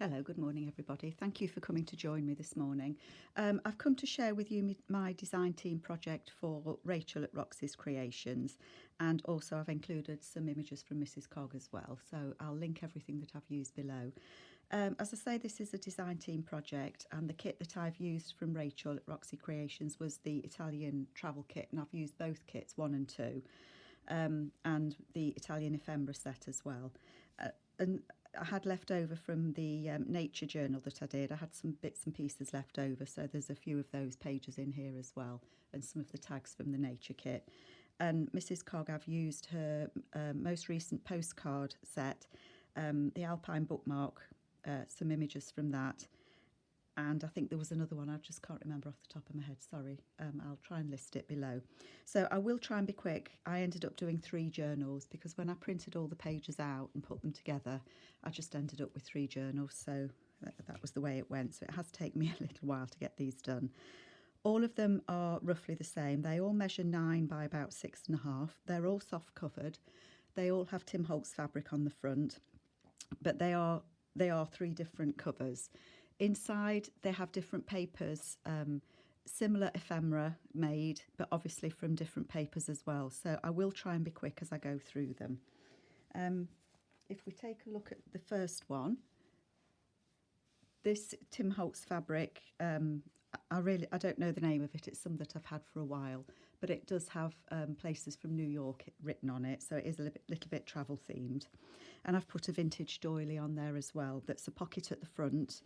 Hello, good morning everybody. Thank you for coming to join me this morning. I've come to share with you my design team project for Rachel at Roxy's Creations, and also I've included some images from Mrs Cog as well, so I'll link everything that I've used below. As I say, this is a design team project, and the kit that I've used from Rachel at Roxy Creations was the Italian travel kit, and I've used both kits 1 and 2, and the Italian ephemera set as well. And I had left over from the nature journal that I did. I had some bits and pieces left over, so there's a few of those pages in here as well, and some of the tags from the nature kit. And Mrs Cog, I've used her most recent postcard set, the alpine bookmark, some images from that, and I think there was another one, I just can't remember off the top of my head, sorry. I'll try and list it below. So I will try and be quick. I ended up doing 3 journals because when I printed all the pages out and put them together, I just ended up with 3 journals, so that was the way it went. So it has taken me a little while to get these done. All of them are roughly the same. They all measure 9 by about 6.5. They're all soft covered. They all have Tim Holtz fabric on the front, but they are 3 different covers. Inside they have different papers, similar ephemera made, but obviously from different papers as well. So I will try and be quick as I go through them. If we take a look at the first one, this Tim Holtz fabric, I don't know the name of it. It's some that I've had for a while, but it does have places from New York written on it, so it is a little bit travel themed. And I've put a vintage doily on there as well. That's a pocket at the front,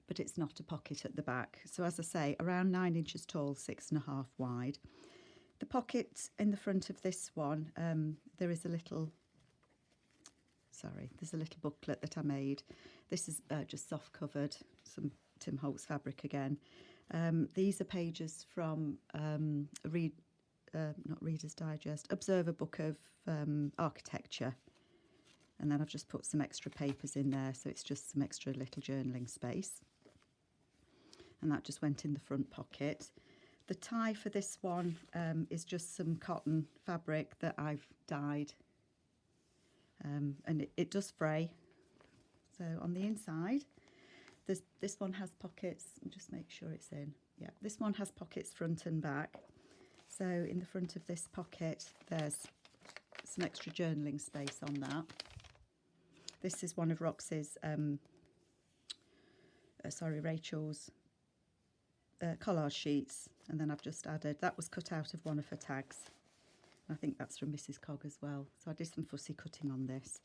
but it's not a pocket at the back. So as I say, around 9 inches tall, 6.5 wide. The pocket in the front of this one, there's a little booklet that I made. This is just soft covered, some Tim Holtz fabric again. These are pages from not Reader's Digest, Observer Book of Architecture. And then I've just put some extra papers in there, so it's just some extra little journaling space. And that just went in the front pocket. The tie for this one is just some cotton fabric that I've dyed. And it does fray. So on the inside, this one has pockets. Just make sure it's in. Yeah, this one has pockets front and back. So in the front of this pocket, there's some extra journaling space on that. This is one of Roxy's, Rachel's collage sheets, and then I've just added, that was cut out of one of her tags. I think that's from Mrs Cog as well. So I did some fussy cutting on this.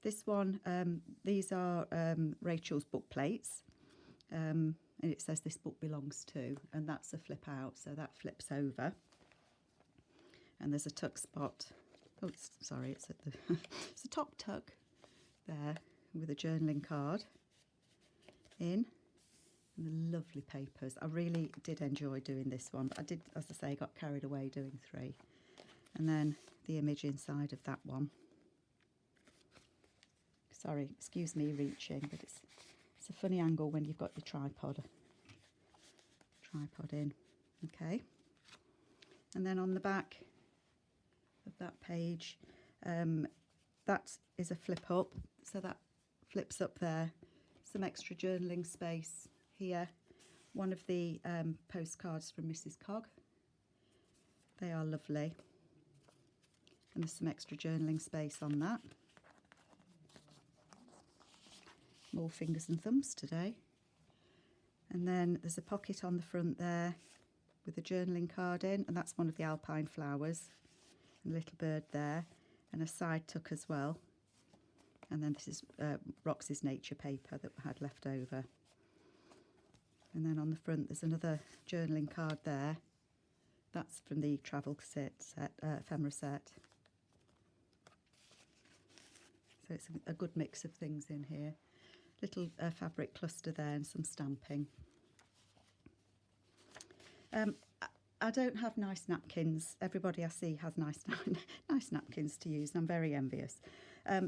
This one, these are Rachel's book plates, and it says this book belongs to, and that's a flip out, so that flips over. And there's a tuck spot. Oh, it's at the it's a top tuck there with a journaling card in. And the lovely papers. I really did enjoy doing this one, but I did, as I say, got carried away doing 3. And then the image inside of that one. Sorry, excuse me reaching, but it's a funny angle when you've got your tripod in. Okay. And then on the back of that page, that is a flip up, so that flips up there. Some extra journaling space here. One of the postcards from Mrs Cog. They are lovely. And there's some extra journaling space on that. More fingers and thumbs today. And then there's a pocket on the front there with a journaling card in, and that's one of the alpine flowers. And a little bird there, and a side tuck as well. And then this is Roxy's nature paper that I had left over. And then on the front there's another journaling card there. That's from the travel ephemera set. So it's a good mix of things in here. Little fabric cluster there and some stamping. I don't have nice napkins. Everybody I see has nice napkins to use, and I'm very envious.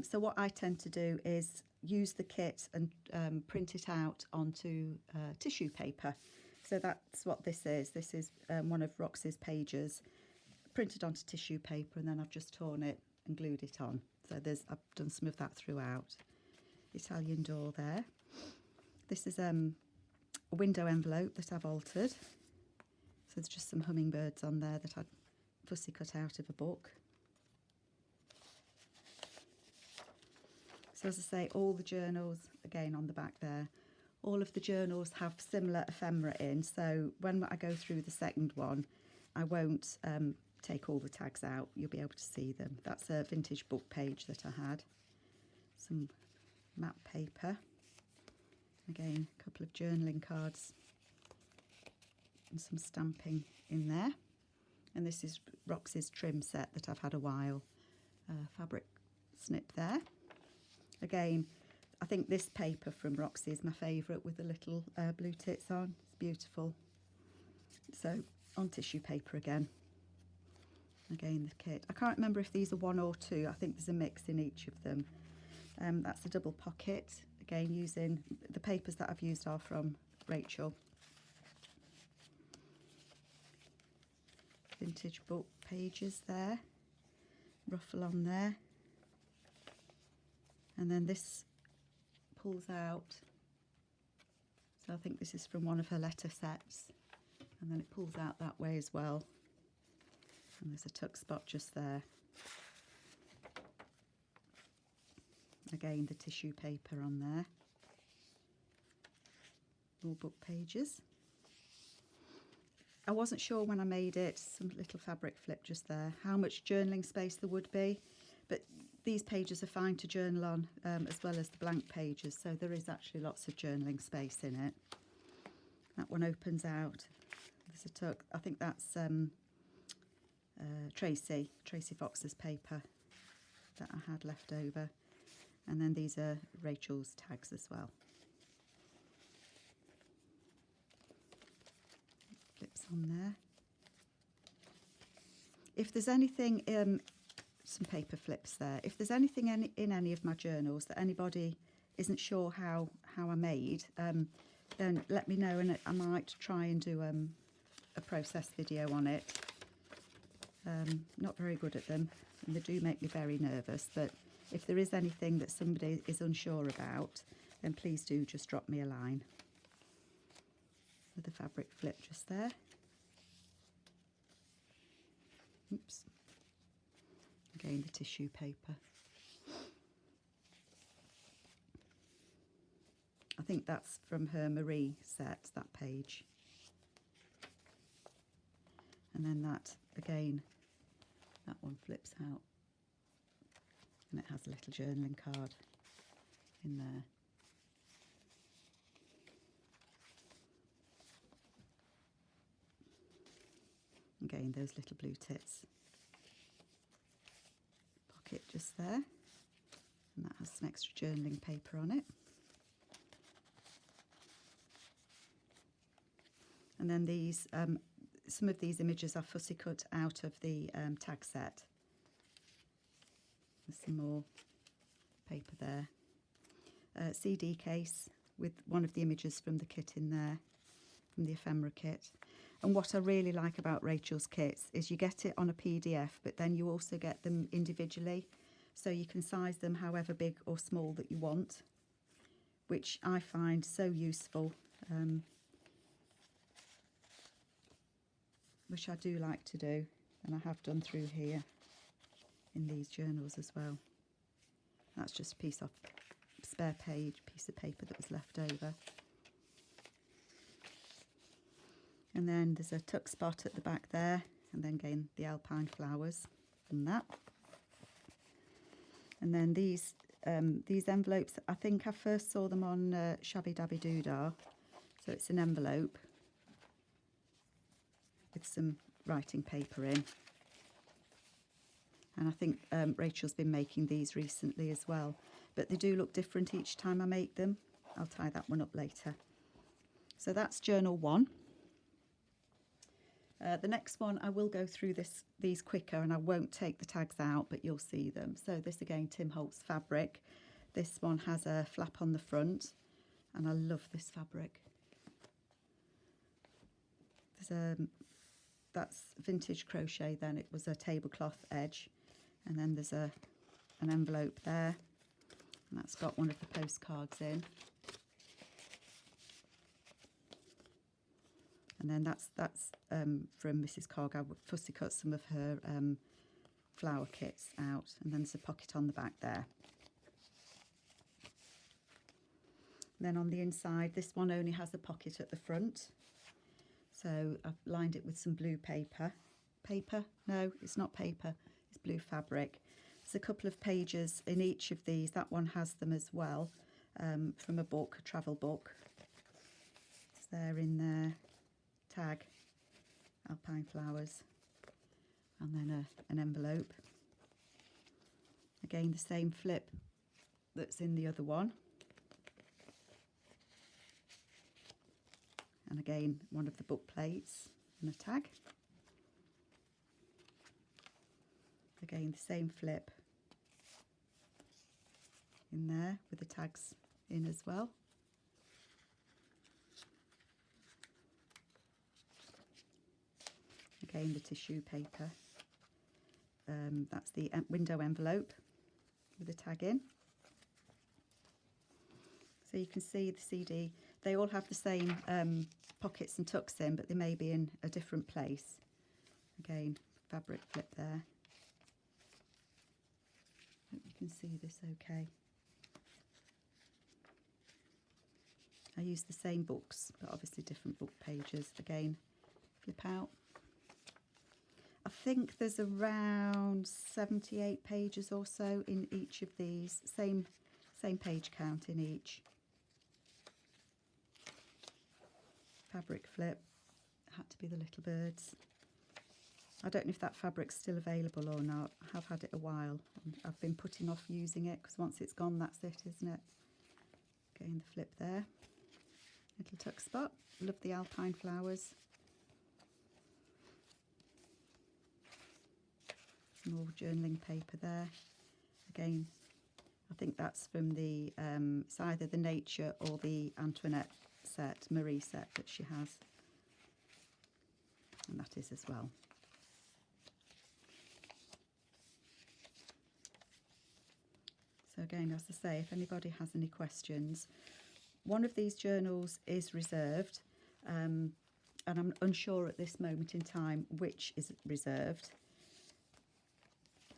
So what I tend to do is use the kit and print it out onto tissue paper. So that's what this is. This is one of Roxy's pages printed onto tissue paper, and then I've just torn it and glued it on. So I've done some of that throughout. Italian door there. This is a window envelope that I've altered. So there's just some hummingbirds on there that I'd fussy cut out of a book. So as I say, all the journals, again on the back there, all of the journals have similar ephemera in. So when I go through the second one, I won't take all the tags out. You'll be able to see them. That's a vintage book page that I had. Some map paper. Again, a couple of journaling cards and some stamping in there. And this is Roxy's trim set that I've had a while. Fabric snip there. Again, I think this paper from Roxy is my favourite with the little blue tits on. It's beautiful. So on tissue paper again. Again, the kit. I can't remember if these are 1 or 2. I think there's a mix in each of them. That's a double pocket. Again, using the papers that I've used are from Rachel. Vintage book pages there. Ruffle on there. And then this pulls out. So I think this is from one of her letter sets. And then it pulls out that way as well. And there's a tuck spot just there. Again, the tissue paper on there. More book pages. I wasn't sure when I made it, some little fabric flip just there, how much journaling space there would be. But these pages are fine to journal on, as well as the blank pages. So there is actually lots of journaling space in it. That one opens out. There's a tuck. I think that's Tracy Fox's paper that I had left over. And then these are Rachel's tags as well. Flips on there. If there's anything, some paper flips there. If there's anything in any of my journals that anybody isn't sure how I made, then let me know, and I might try and do a process video on it. Not very good at them, and they do make me very nervous, but if there is anything that somebody is unsure about, then please do just drop me a line. With the fabric flip just there. Oops. Again, the tissue paper. I think that's from her Marie set, that page. And then that, again, that one flips out. And it has a little journaling card in there. Again, those little blue tits. Pocket just there. And that has some extra journaling paper on it. And then these, some of these images are fussy cut out of the tag set. There's some more paper there. CD case with one of the images from the kit in there, from the ephemera kit. And what I really like about Rachel's kits is you get it on a PDF, but then you also get them individually. So you can size them however big or small that you want, which I find so useful, which I do like to do, and I have done through here in these journals as well. That's just a piece of spare piece of paper that was left over. And then there's a tuck spot at the back there, and then again the alpine flowers and that. And then these envelopes, I think I first saw them on Shabby Dabby Doodah. So it's an envelope with some writing paper in. And I think Rachel's been making these recently as well. But they do look different each time I make them. I'll tie that one up later. So that's journal 1. The next one, I will go through these quicker, and I won't take the tags out, but you'll see them. So this again, Tim Holtz fabric. This one has a flap on the front, and I love this fabric. That's vintage crochet then. It was a tablecloth edge, and then there's an envelope there, and that's got one of the postcards in. And then that's from Mrs Cog. I fussy cut some of her flower kits out, and then there's a pocket on the back there. And then on the inside, this one only has a pocket at the front. So I've lined it with some blue paper. Paper? No, it's not paper. It's blue fabric. There's a couple of pages in each of these. That one has them as well, from a book, a travel book. It's there in there. Tag, alpine flowers, and then an envelope. Again, the same flip that's in the other one. And again, one of the book plates and a tag. Again, the same flip in there with the tags in as well. Again, the tissue paper. That's the window envelope with the tag in. So you can see the CD. They all have the same pockets and tucks in, but they may be in a different place. Again, fabric flip there. Hope you can see this okay. I use the same books, but obviously different book pages. Again, flip out. I think there's around 78 pages or so in each of these. Same page count in each. Fabric flip. Had to be the little birds. I don't know if that fabric's still available or not. I have had it a while. I've been putting off using it because once it's gone, that's it, isn't it? Again, the flip there. Little tuck spot. Love the alpine flowers. More journaling paper there. Again, I think that's from the it's either the Nature or the Antoinette set, Marie set that she has, and that is as well. So again, as I say, if anybody has any questions, one of these journals is reserved, and I'm unsure at this moment in time which is reserved.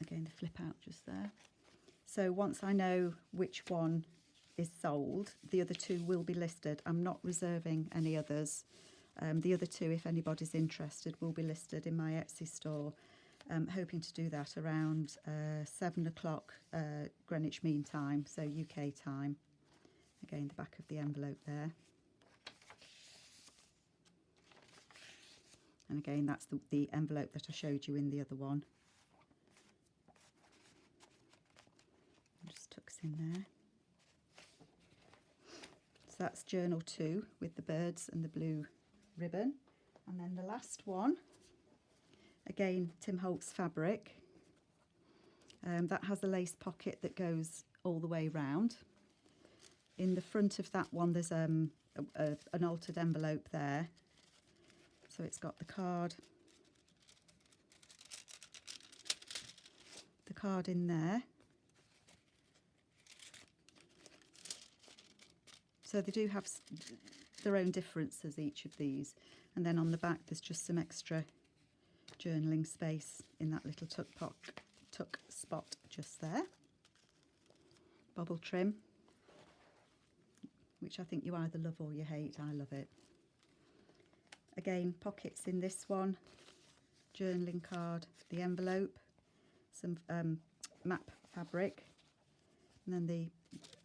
Again, the flip out just there. So once I know which one is sold, the other two will be listed. I'm not reserving any others. The other two, if anybody's interested, will be listed in my Etsy store. Hoping to do that around 7 o'clock Greenwich Mean Time, so UK time. Again, the back of the envelope there. And again, that's the envelope that I showed you in the other one. Just tucks in there. So that's journal 2 with the birds and the blue ribbon. And then the last one, again, Tim Holtz fabric. That has a lace pocket that goes all the way round. In the front of that one, there's an altered envelope there. So it's got the card in there. So they do have their own differences, each of these. And then on the back, there's just some extra journaling space in that little tuck spot just there. Bobble trim, which I think you either love or you hate. I love it. Again, pockets in this one, journaling card, the envelope, some map fabric, and then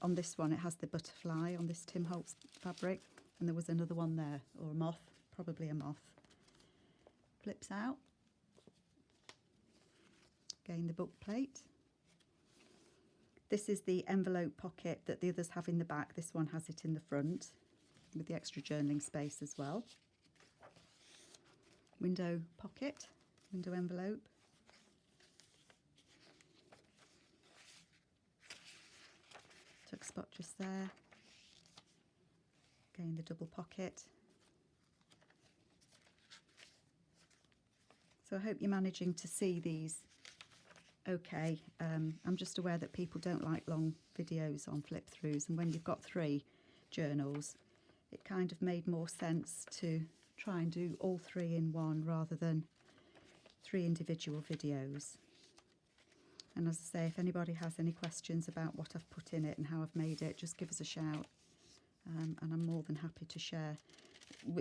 on this one it has the butterfly on this Tim Holtz fabric, and there was another one there, or a moth, probably a moth. Flips out. Again, the book plate. This is the envelope pocket that the others have in the back. This one has it in the front with the extra journaling space as well. Window pocket, window envelope. Tuck spot just there. Again, the double pocket. So I hope you're managing to see these okay. I'm just aware that people don't like long videos on flip throughs, and when you've got 3 journals, it kind of made more sense to try and do all three in one rather than 3 individual videos. And as I say, if anybody has any questions about what I've put in it and how I've made it, just give us a shout, and I'm more than happy to share.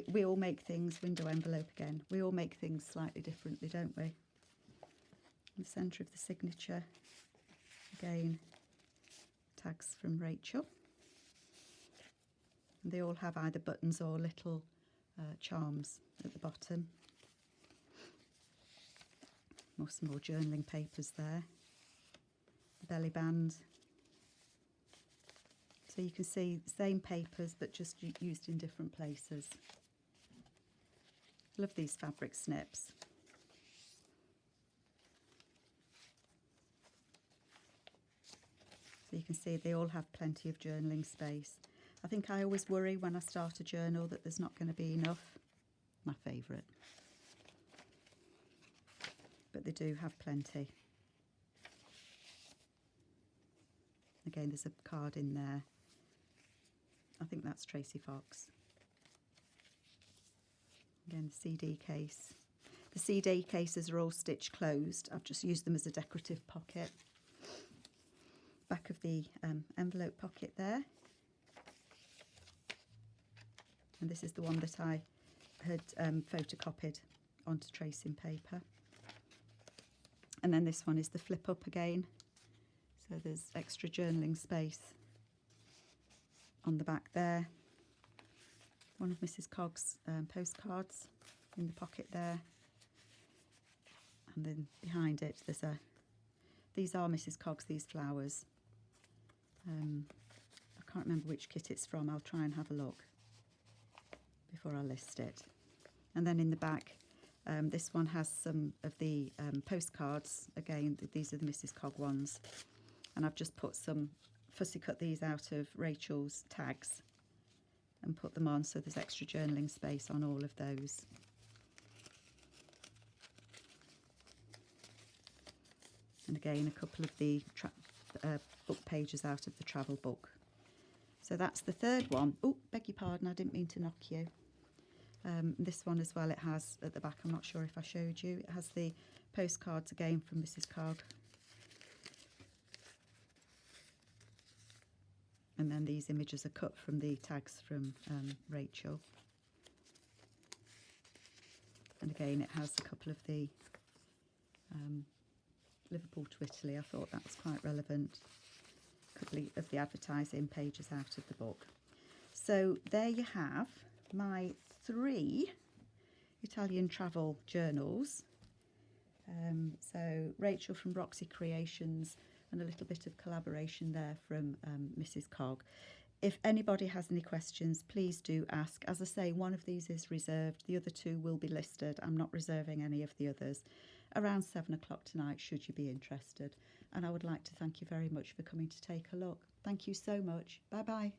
We all make things, window envelope again, we all make things slightly differently, don't we? In the centre of the signature, again, tags from Rachel. And they all have either buttons or little charms at the bottom. Some more journaling papers there. The belly band. So you can see the same papers but just used in different places. Love these fabric snips. So you can see they all have plenty of journaling space. I think I always worry when I start a journal that there's not going to be enough. My favourite. But they do have plenty. Again, there's a card in there. I think that's Tracy Fox. Again, the CD case. The CD cases are all stitch closed. I've just used them as a decorative pocket. Back of the envelope pocket there. And this is the one that I had photocopied onto tracing paper. And then this one is the flip up again. So there's extra journaling space on the back there. One of Mrs Cogs postcards in the pocket there. And then behind it there's these are Mrs Cogs, these flowers. I can't remember which kit it's from, I'll try and have a look before I list it. And then in the back, this one has some of the postcards. Again, these are the Mrs Cog ones. And I've just put fussy cut these out of Rachel's tags and put them on, so there's extra journaling space on all of those. And again, a couple of the book pages out of the travel book. So that's the third one. Oh, beg your pardon, I didn't mean to knock you. This one as well, it has at the back, I'm not sure if I showed you, it has the postcards again from Mrs Cog. And then these images are cut from the tags from Rachel. And again, it has a couple of the Liverpool to Italy. I thought that was quite relevant. A couple of the advertising pages out of the book. So there you have my 3 Italian travel journals. So Rachel from Roxy Creations, and a little bit of collaboration there from Mrs Cog. If anybody has any questions, please do ask. As I say, one of these is reserved. The other 2 will be listed. I'm not reserving any of the others. Around 7 o'clock tonight, should you be interested. And I would like to thank you very much for coming to take a look. Thank you so much. Bye-bye.